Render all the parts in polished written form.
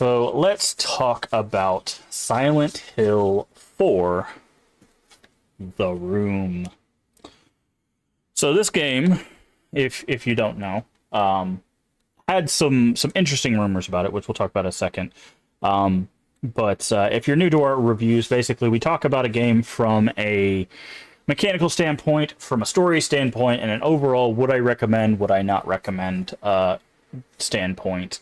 So let's talk about Silent Hill 4, The Room. So this game, if you don't know, had some interesting rumors about it, which we'll talk about in a second. But if you're new to our reviews, basically we talk about a game from a mechanical standpoint, from a story standpoint, and an overall would I recommend, would I not recommend standpoint.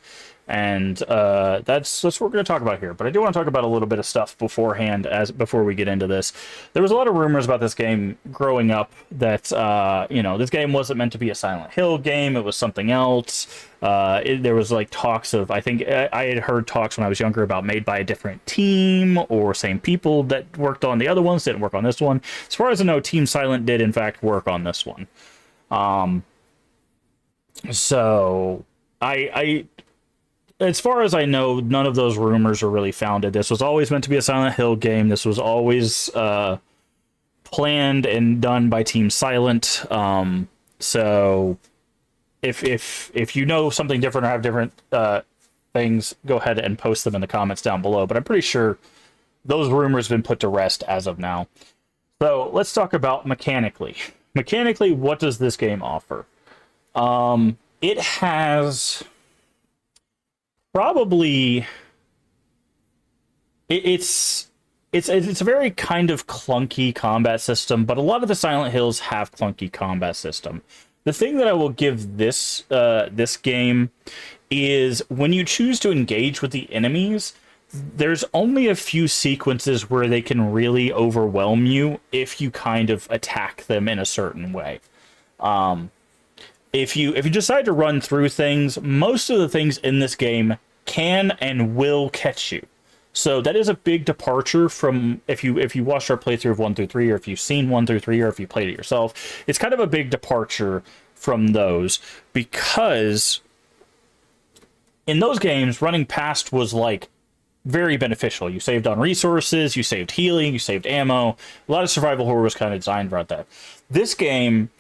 And that's what we're going to talk about here. But I do want to talk about a little bit of stuff beforehand, before we get into this. There was a lot of rumors about this game growing up that this game wasn't meant to be a Silent Hill game. It was something else. There was like talks of, I think I had heard talks when I was younger about made by a different team or same people that worked on the other ones, didn't work on this one. As far as I know, Team Silent did in fact work on this one. So as far as I know, none of those rumors are really founded. This was always meant to be a Silent Hill game. This was always planned and done by Team Silent. So if you know something different or have different things, go ahead and post them in the comments down below. But I'm pretty sure those rumors have been put to rest as of now. So let's talk about mechanically. Mechanically, what does this game offer? It has probably it's a very kind of clunky combat system, but a lot of the Silent Hills have clunky combat system. The thing that I will give this game is when you choose to engage with the enemies, there's only a few sequences where they can really overwhelm you if you kind of attack them in a certain way. If you decide to run through things, most of the things in this game can and will catch you. So that is a big departure from if you watched our playthrough of 1 through 3, or if you've seen 1 through 3, or if you played it yourself. It's kind of a big departure from those, because in those games, running past was like very beneficial. You saved on resources, you saved healing, you saved ammo. A lot of survival horror was kind of designed around that. This game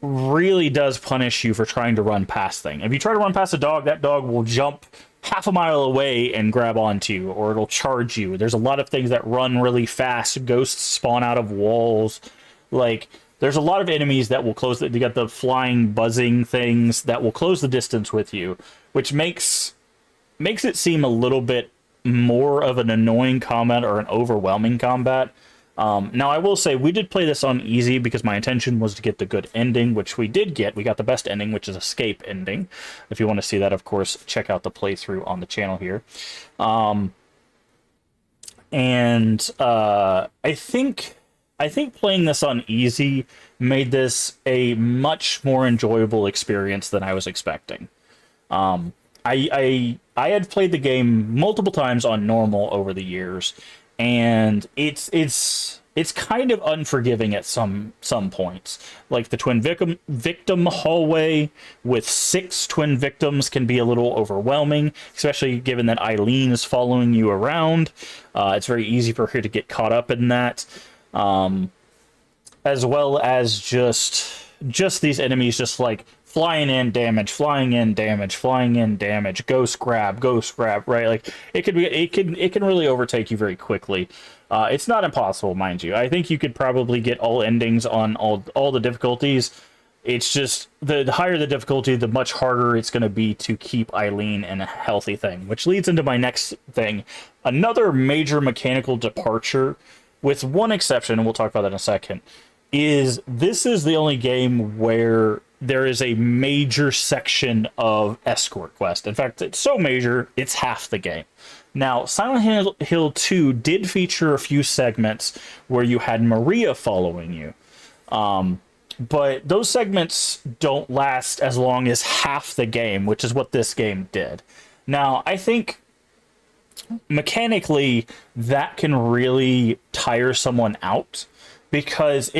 really does punish you for trying to run past things. If you try to run past a dog, that dog will jump half a mile away and grab onto you, or it'll charge you. There's a lot of things that run really fast. Ghosts spawn out of walls. Like, there's a lot of enemies that will close. You got the flying, buzzing things that will close the distance with you, which makes it seem a little bit more of an annoying combat or an overwhelming combat. Now, I will say, we did play this on easy because my intention was to get the good ending, which we did get. We got the best ending, which is escape ending. If you want to see that, of course, check out the playthrough on the channel here. I think playing this on easy made this a much more enjoyable experience than I was expecting. I had played the game multiple times on normal over the years, and it's kind of unforgiving at some points. Like the twin victim hallway with 6 twin victims can be a little overwhelming, especially given that Eileen is following you around. It's very easy for her to get caught up in that, as well as just these enemies just like flying in damage, flying in damage, flying in damage, ghost grab, right? Like it can really overtake you very quickly. It's not impossible, mind you. I think you could probably get all endings on all the difficulties. It's just the higher the difficulty, the much harder it's going to be to keep Eileen in a healthy thing, which leads into my next thing. Another major mechanical departure, with one exception, and we'll talk about that in a second, is this is the only game where there is a major section of escort quest. In fact, it's so major, it's half the game. Now, Silent Hill 2 did feature a few segments where you had Maria following you. But those segments don't last as long as half the game, which is what this game did. Now, I think mechanically that can really tire someone out, because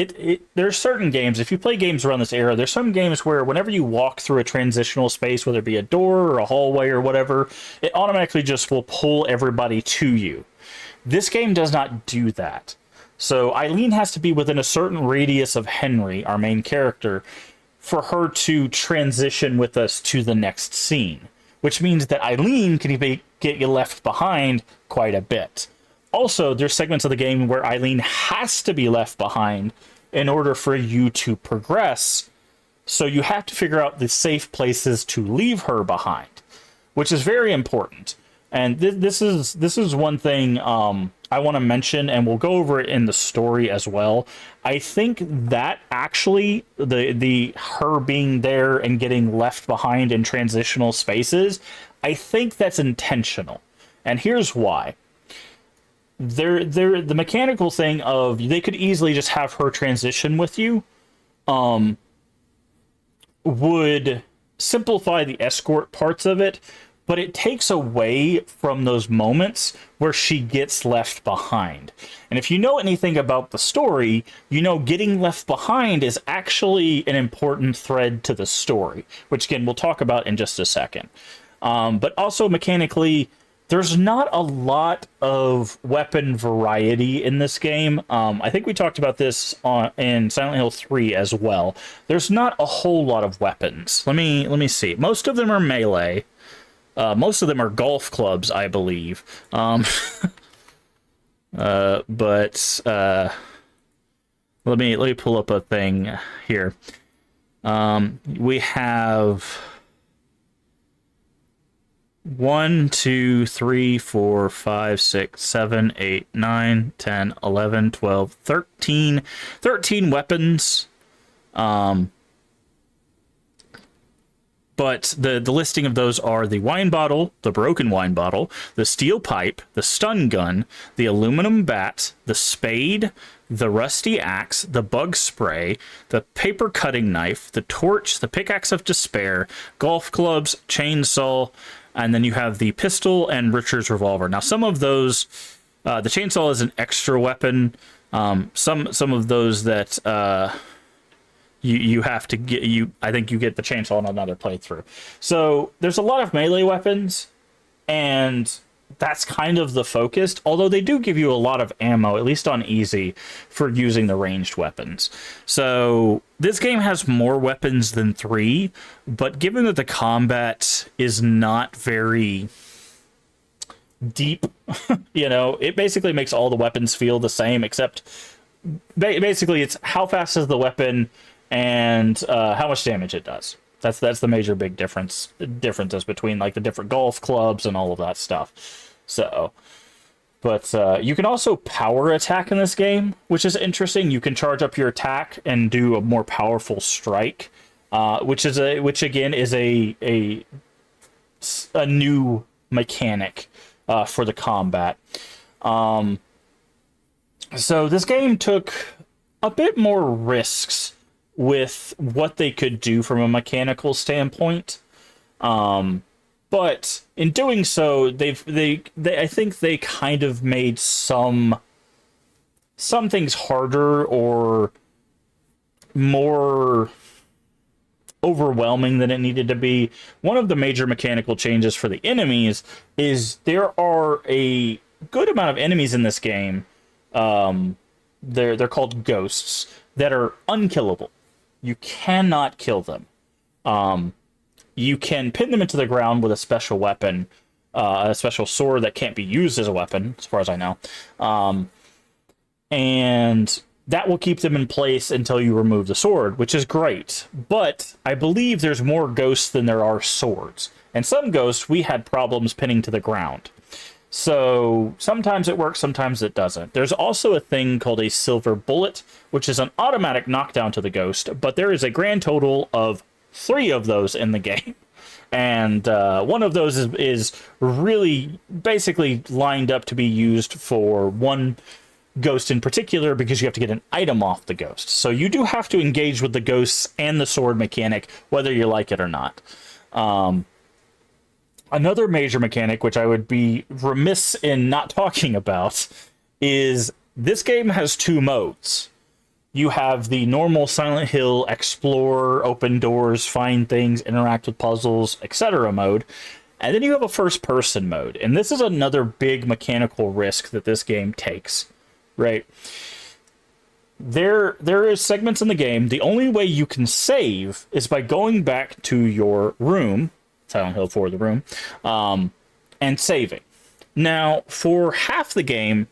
there's certain games, if you play games around this era, there's some games where whenever you walk through a transitional space, whether it be a door or a hallway or whatever, it automatically just will pull everybody to you. This game does not do that. So Eileen has to be within a certain radius of Henry, our main character, for her to transition with us to the next scene. which means that Eileen can get you left behind quite a bit. Also, there's segments of the game where Eileen has to be left behind in order for you to progress, so you have to figure out the safe places to leave her behind, which is very important. And this is one thing I want to mention, and we'll go over it in the story as well. I think that actually the her being there and getting left behind in transitional spaces, I think that's intentional, and here's why. The mechanical thing of they could easily just have her transition with you, would simplify the escort parts of it, but it takes away from those moments where she gets left behind. And if you know anything about the story, you know getting left behind is actually an important thread to the story, which again we'll talk about in just a second. But also mechanically, there's not a lot of weapon variety in this game. I think we talked about this in Silent Hill 3 as well. There's not a whole lot of weapons. Let me see. Most of them are melee. Most of them are golf clubs, I believe. But let me pull up a thing here. We have 1, 2, 3, 4, 5, 6, 7, 8, 9, 10, 11, 12, 13 weapons. But the listing of those are the wine bottle, the broken wine bottle, the steel pipe, the stun gun, the aluminum bat, the spade, the rusty axe, the bug spray, the paper cutting knife, the torch, the pickaxe of despair, golf clubs, chainsaw, and then you have the pistol and Richard's revolver. Now, some of those, the chainsaw is an extra weapon. Some of those that you have to get, I think you get the chainsaw on another playthrough. So there's a lot of melee weapons, and that's kind of the focus, although they do give you a lot of ammo, at least on easy, for using the ranged weapons. So this game has more weapons than 3, but given that the combat is not very deep, it basically makes all the weapons feel the same, except basically it's how fast is the weapon and how much damage it does. That's the major big differences between like the different golf clubs and all of that stuff. So, but you can also power attack in this game, which is interesting. You can charge up your attack and do a more powerful strike, which again is a new mechanic for the combat. So this game took a bit more risks with what they could do from a mechanical standpoint, but in doing so, they I think they kind of made some things harder or more overwhelming than it needed to be. One of the major mechanical changes for the enemies is there are a good amount of enemies in this game. They're called ghosts that are unkillable. You cannot kill them. You can pin them into the ground with a special weapon, a special sword that can't be used as a weapon, as far as I know. And that will keep them in place until you remove the sword, which is great. But I believe there's more ghosts than there are swords. And some ghosts we had problems pinning to the ground. So sometimes it works, sometimes it doesn't. There's also a thing called a silver bullet, which is an automatic knockdown to the ghost, but there is a grand total of 3 of those in the game. And one of those is really basically lined up to be used for one ghost in particular, because you have to get an item off the ghost. So you do have to engage with the ghosts and the sword mechanic, whether you like it or not. Another major mechanic, which I would be remiss in not talking about, is this game has 2 modes. You have the normal Silent Hill explore, open doors, find things, interact with puzzles, etc. mode. And then you have a first-person mode. And this is another big mechanical risk that this game takes, right? There is segments in the game. The only way you can save is by going back to your room Silent Hill 4 The Room, and saving. Now, for half the game,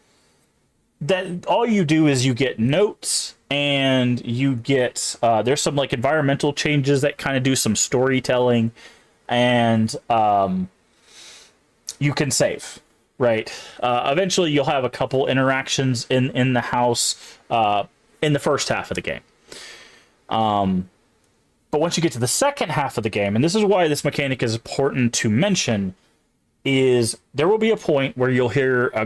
that all you do is you get notes, and you get there's some like environmental changes that kind of do some storytelling, and you can save, right? Eventually you'll have a couple interactions in the house in the first half of the game. But once you get to the second half of the game, and this is why this mechanic is important to mention, is there will be a point where you'll hear a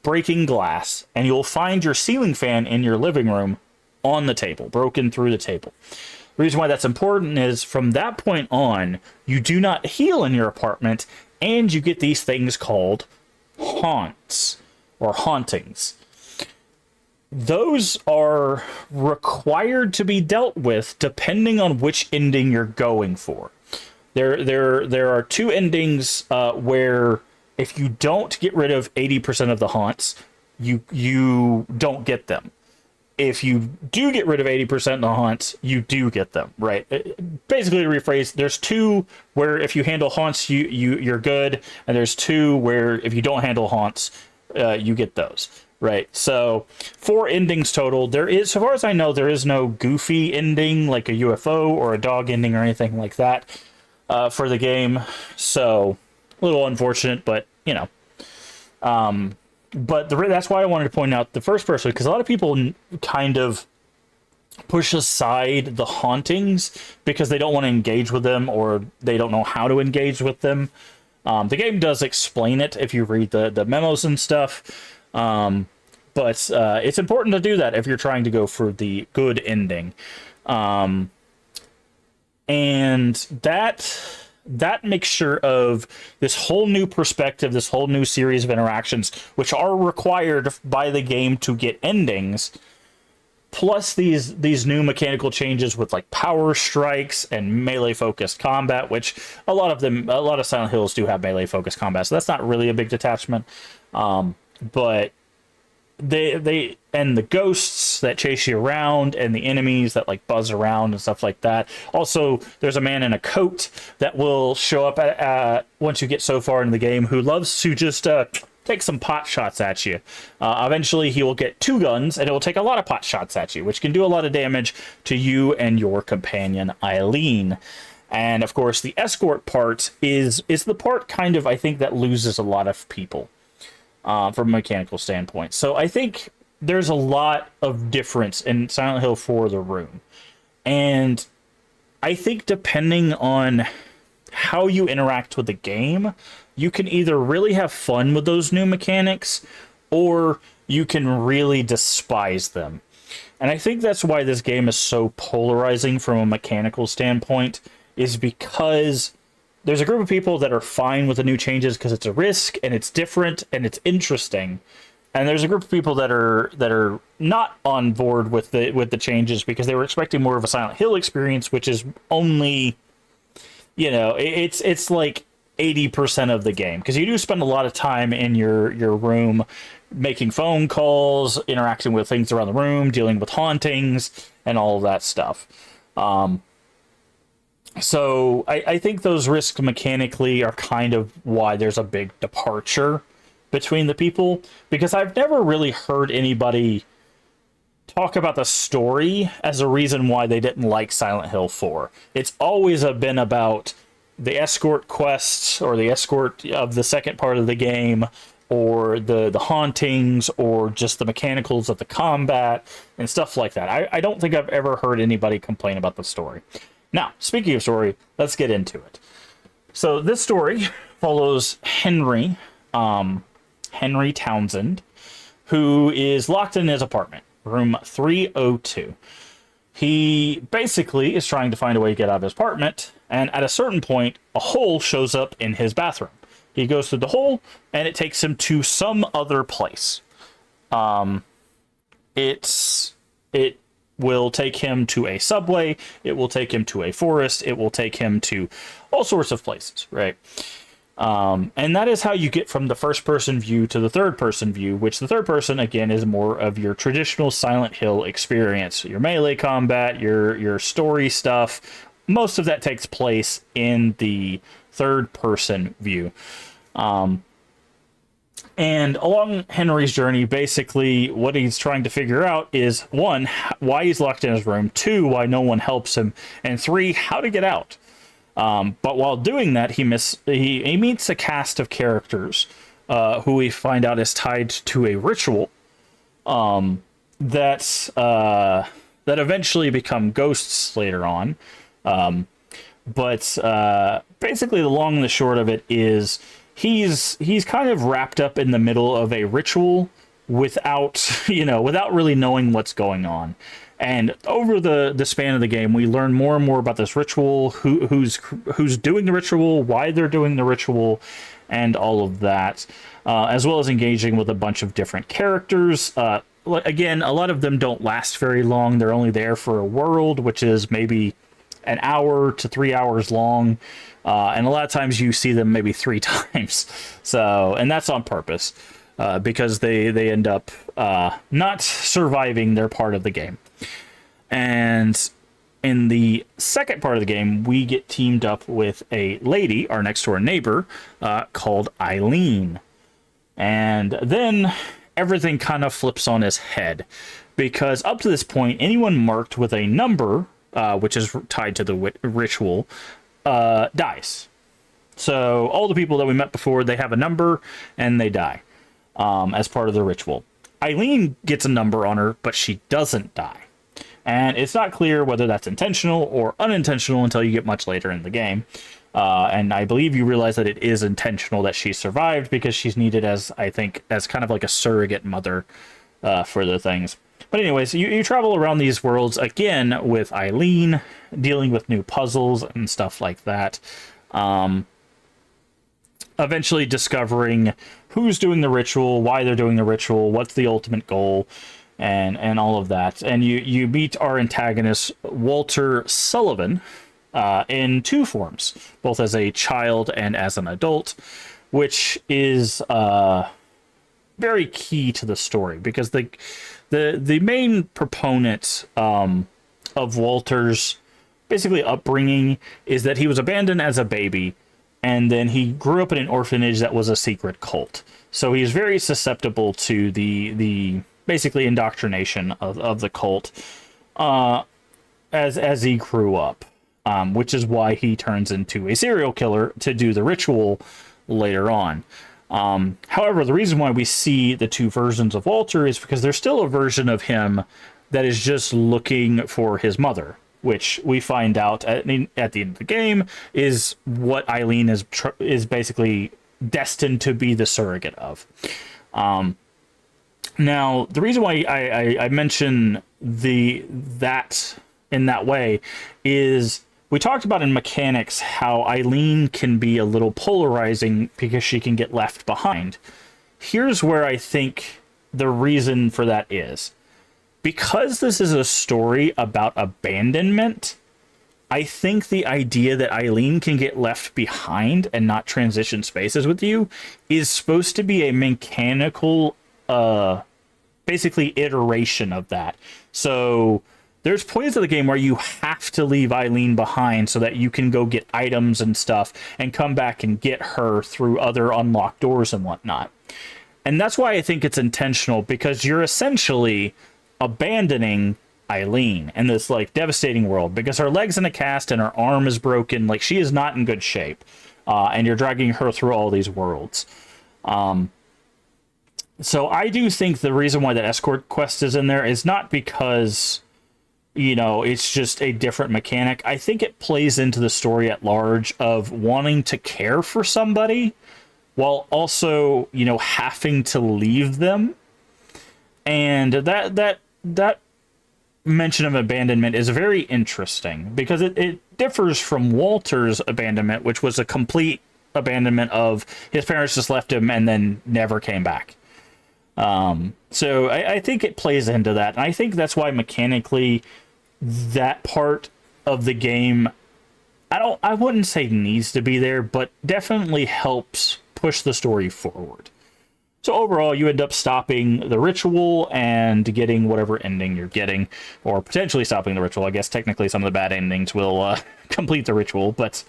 breaking glass, and you'll find your ceiling fan in your living room on the table, broken through the table. The reason why that's important is from that point on, you do not heal in your apartment, and you get these things called haunts or hauntings. Those are required to be dealt with depending on which ending you're going for. There are two endings where if you don't get rid of 80% of the haunts, you don't get them. If you do get rid of 80% of the haunts, you do get them, right? Basically, to rephrase, there's two where if you handle haunts, you're good, and there's two where if you don't handle haunts, you get those, right? So 4 endings total. There is, so far as I know, there is no goofy ending like a UFO or a dog ending or anything like that for the game. So a little unfortunate, but you know. But that's why I wanted to point out the first person, because a lot of people kind of push aside the hauntings because they don't want to engage with them, or they don't know how to engage with them. The game does explain it if you read the memos and stuff, but it's important to do that if you're trying to go for the good ending. And that mixture of this whole new perspective, this whole new series of interactions, which are required by the game to get endings, plus these new mechanical changes with like power strikes and melee focused combat, which a lot of Silent Hills do have melee focused combat, so that's not really a big detachment. But they and the ghosts that chase you around, and the enemies that like buzz around and stuff like that. Also, there's a man in a coat that will show up once you get so far into the game, who loves to just take some pot shots at you. Eventually he will get 2 guns, and it will take a lot of pot shots at you, which can do a lot of damage to you and your companion Eileen. And of course the escort part is the part kind of, I think, that loses a lot of people from a mechanical standpoint. So I think there's a lot of difference in Silent Hill 4 The Room. And I think depending on how you interact with the game, you can either really have fun with those new mechanics, or you can really despise them. And I think that's why this game is so polarizing from a mechanical standpoint, is because there's a group of people that are fine with the new changes because it's a risk and it's different and it's interesting. And there's a group of people that are not on board with the changes because they were expecting more of a Silent Hill experience, which is only, you know, it's like 80% of the game, because you do spend a lot of time in your room making phone calls, interacting with things around the room, dealing with hauntings and all of that stuff. So I think those risks mechanically are kind of why there's a big departure between the people, because I've never really heard anybody talk about the story as a reason why they didn't like Silent Hill 4. It's always been about the escort quests, or the escort of the second part of the game, or the hauntings, or just the mechanicals of the combat and stuff like that. I don't think I've ever heard anybody complain about the story. Now, speaking of story, let's get into it. So this story follows Henry Townsend, who is locked in his apartment, room 302. He basically is trying to find a way to get out of his apartment, and at a certain point, a hole shows up in his bathroom. He goes through the hole, and it takes him to some other place. It will take him to a subway, it will take him to a forest, it will take him to all sorts of places, right? And that is how you get from the first-person view to the third-person view, which the third person, again, is more of your traditional Silent Hill experience. Your melee combat, your story stuff, most of that takes place in the third person view. And along Henry's journey, basically what he's trying to figure out is, one, why he's locked in his room, two, why no one helps him, and three, how to get out. But while doing that, he meets a cast of characters who we find out is tied to a ritual that eventually become ghosts later on. But basically, the long and the short of it is he's kind of wrapped up in the middle of a ritual without really knowing what's going on. And over the span of the game, we learn more and more about this ritual, who's doing the ritual, why they're doing the ritual, and all of that, as well as engaging with a bunch of different characters. Again, a lot of them don't last very long. They're only there for a world, which is maybe an hour to 3 hours long. And a lot of times you see them maybe 3 times. And that's on purpose, because they end up not surviving their part of the game. And in the second part of the game, we get teamed up with a lady, our next door neighbor, called Eileen. And then everything kind of flips on its head, because up to this point, anyone marked with a number, which is tied to the ritual, dies. So all the people that we met before, they have a number and they die as part of the ritual. Eileen gets a number on her, but she doesn't die. And it's not clear whether that's intentional or unintentional until you get much later in the game. And I believe you realize that it is intentional that she survived, because she's needed as kind of like a surrogate mother for the things. But anyways, you travel around these worlds again with Eileen, dealing with new puzzles and stuff like that. Eventually discovering who's doing the ritual, why they're doing the ritual, what's the ultimate goal, and all of that. And you meet our antagonist, Walter Sullivan, in 2 forms, both as a child and as an adult, which is very key to the story, because the main proponent of Walter's basically upbringing is that he was abandoned as a baby, and then he grew up in an orphanage that was a secret cult. So he's very susceptible to the basically indoctrination of the cult as he grew up, which is why he turns into a serial killer to do the ritual later on. However, the reason why we see the 2 versions of Walter is because there's still a version of him that is just looking for his mother, which we find out at the end of the game is what Eileen is basically destined to be the surrogate of. Now, the reason why I mention that in that way is we talked about in mechanics how Eileen can be a little polarizing because she can get left behind. Here's where I think the reason for that is. Because this is a story about abandonment, I think the idea that Eileen can get left behind and not transition spaces with you is supposed to be a mechanical, basically iteration of that. So there's points of the game where you have to leave Eileen behind so that you can go get items and stuff and come back and get her through other unlocked doors and whatnot. And that's why I think it's intentional, because you're essentially abandoning Eileen in this like devastating world, because her leg's in a cast and her arm is broken. Like, she is not in good shape, and you're dragging her through all these worlds. So I do think the reason why that escort quest is in there is not because, you know, it's just a different mechanic. I think it plays into the story at large of wanting to care for somebody while also, you know, having to leave them. And that mention of abandonment is very interesting, because it differs from Walter's abandonment, which was a complete abandonment of his parents just left him and then never came back. So I think it plays into that. And I think that's why mechanically that part of the game, I wouldn't say needs to be there, but definitely helps push the story forward. So overall, you end up stopping the ritual and getting whatever ending you're getting, or potentially stopping the ritual. I guess technically some of the bad endings will complete the ritual, but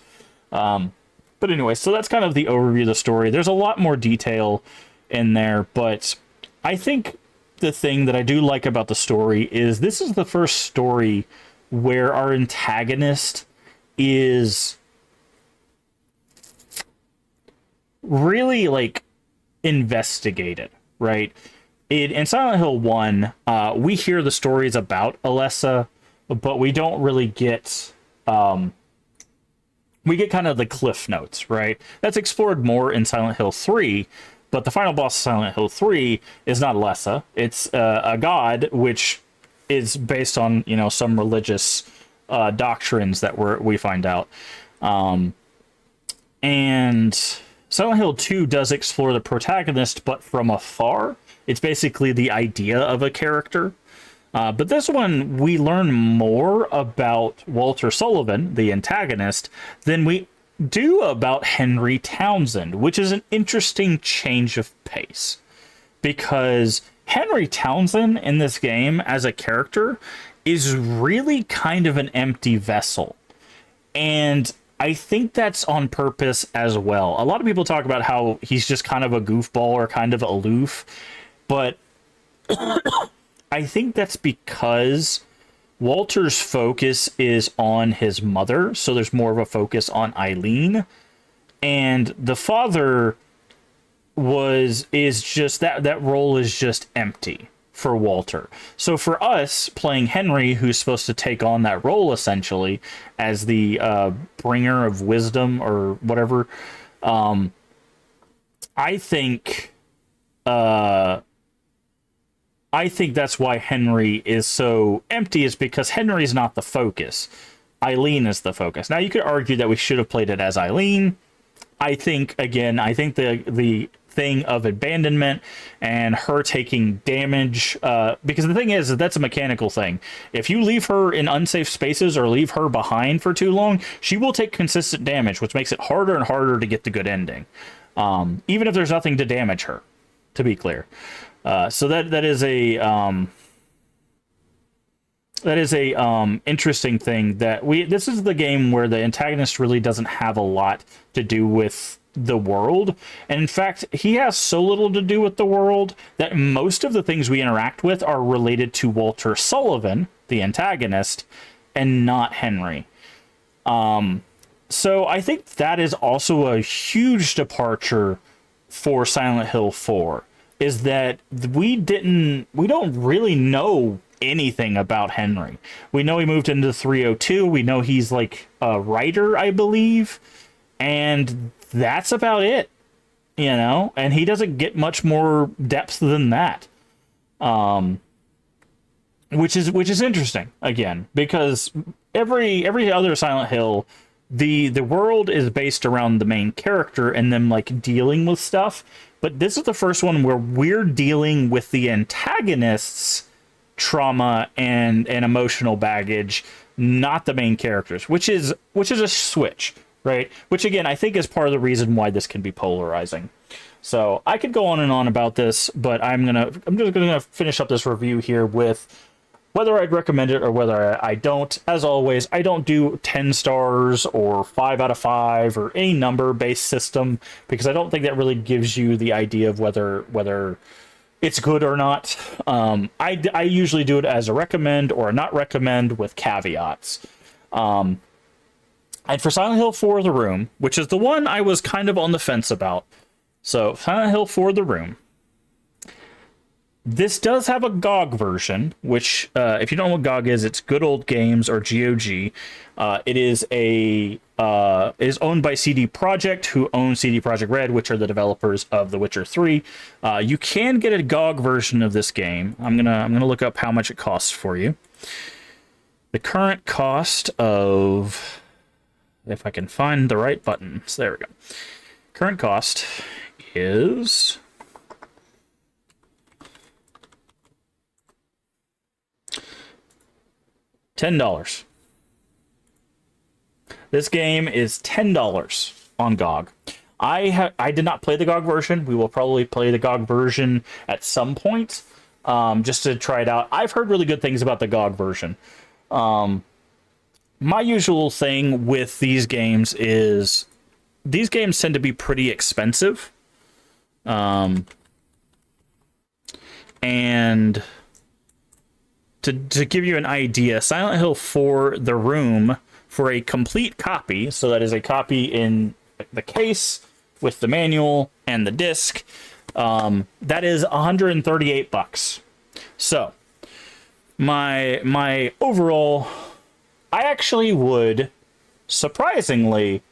But anyway, so that's kind of the overview of the story. There's a lot more detail in there, but I think the thing that I do like about the story is this is the first story where our antagonist is really like investigated, right? In Silent Hill 1, we hear the stories about Alessa, but we don't really get we get kind of the cliff notes, right? That's explored more in Silent Hill 3, but the final boss of Silent Hill 3 is not Alessa. It's a god, which is based on, you know, some religious doctrines that we find out. And Silent Hill 2 does explore the protagonist, but from afar. It's basically the idea of a character. But this one, we learn more about Walter Sullivan, the antagonist, than we do about Henry Townsend, which is an interesting change of pace. Because Henry Townsend in this game as a character is really kind of an empty vessel. And I think that's on purpose as well. A lot of people talk about how he's just kind of a goofball or kind of aloof, but I think that's because Walter's focus is on his mother, so there's more of a focus on Eileen, and the father is just that role is just empty for Walter. So for us playing Henry, who's supposed to take on that role essentially as the bringer of wisdom or whatever, I think that's why Henry is so empty, is because Henry's not the focus. Eileen is the focus. Now, you could argue that we should have played it as Eileen. I think the thing of abandonment and her taking damage, because the thing is that that's a mechanical thing. If you leave her in unsafe spaces or leave her behind for too long, she will take consistent damage, which makes it harder and harder to get the good ending. Even if there's nothing to damage her, to be clear. So that is a interesting thing this is the game where the antagonist really doesn't have a lot to do with the world. And in fact, he has so little to do with the world that most of the things we interact with are related to Walter Sullivan, the antagonist, and not Henry. So I think that is also a huge departure for Silent Hill 4. Is that we don't really know anything about Henry. We know he moved into 302. We know he's like a writer, I believe. And that's about it, you know? And he doesn't get much more depth than that. Which is interesting, again, because every other Silent Hill, the world is based around the main character and them like dealing with stuff. But this is the first one where we're dealing with the antagonist's trauma and emotional baggage, not the main characters, which is a switch, right? Which again, I think is part of the reason why this can be polarizing. So I could go on and on about this, but I'm just gonna finish up this review here with whether I'd recommend it or whether I don't. As always, I don't do 10 stars or 5 out of 5 or any number-based system, because I don't think that really gives you the idea of whether it's good or not. I usually do it as a recommend or a not recommend with caveats. And for Silent Hill 4 The Room, which is the one I was kind of on the fence about. So, Silent Hill 4 The Room. This does have a GOG version, which, if you don't know what GOG is, it's Good Old Games, or GOG. It is owned by CD Projekt, who owns CD Projekt Red, which are the developers of The Witcher 3. You can get a GOG version of this game. I'm gonna look up how much it costs for you. The current cost of, if I can find the right buttons, there we go. Current cost is $10. This game is $10 on GOG. I did not play the GOG version. We will probably play the GOG version at some point, just to try it out. I've heard really good things about the GOG version. My usual thing with these games is these games tend to be pretty expensive. And to give you an idea, Silent Hill 4 The Room, for a complete copy, so that is a copy in the case with the manual and the disc, that is $138. So my overall, I actually would surprisingly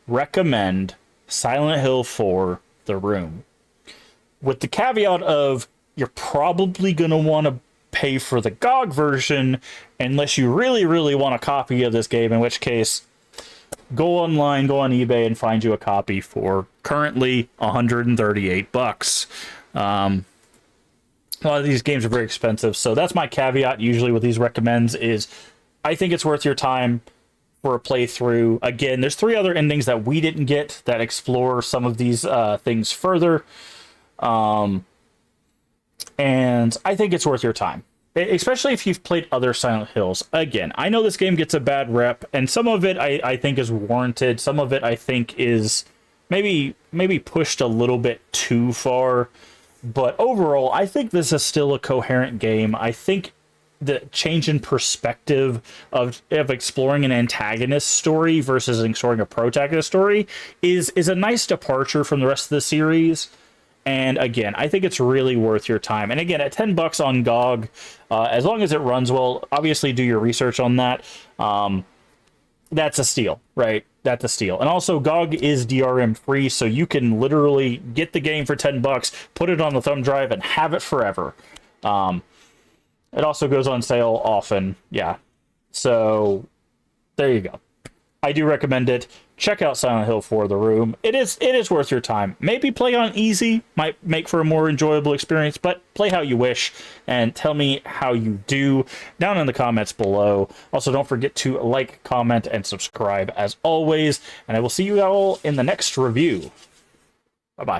recommend Silent Hill 4 The Room, with the caveat of you're probably going to want to pay for the GOG version unless you really, really want a copy of this game, in which case go online, go on eBay and find you a copy for currently $138. A lot of these games are very expensive, so that's my caveat usually with these recommends, is I think it's worth your time for a playthrough. Again, there's 3 other endings that we didn't get that explore some of these things further. And I think it's worth your time, especially if you've played other Silent Hills. Again, I know this game gets a bad rep, and some of it I think is warranted. Some of it I think is maybe pushed a little bit too far. But overall, I think this is still a coherent game. I think the change in perspective of exploring an antagonist story versus exploring a protagonist story is a nice departure from the rest of the series. And again, I think it's really worth your time. And again, at $10 on GOG, as long as it runs well, obviously do your research on that. That's a steal, right? That's a steal. And also, GOG is DRM free, so you can literally get the game for $10, put it on the thumb drive, and have it forever. It also goes on sale often, yeah. So there you go. I do recommend it. Check out Silent Hill 4 The Room. It is worth your time. Maybe play on easy, might make for a more enjoyable experience, but play how you wish, and tell me how you do down in the comments below. Also, don't forget to like, comment, and subscribe as always, and I will see you all in the next review. Bye-bye.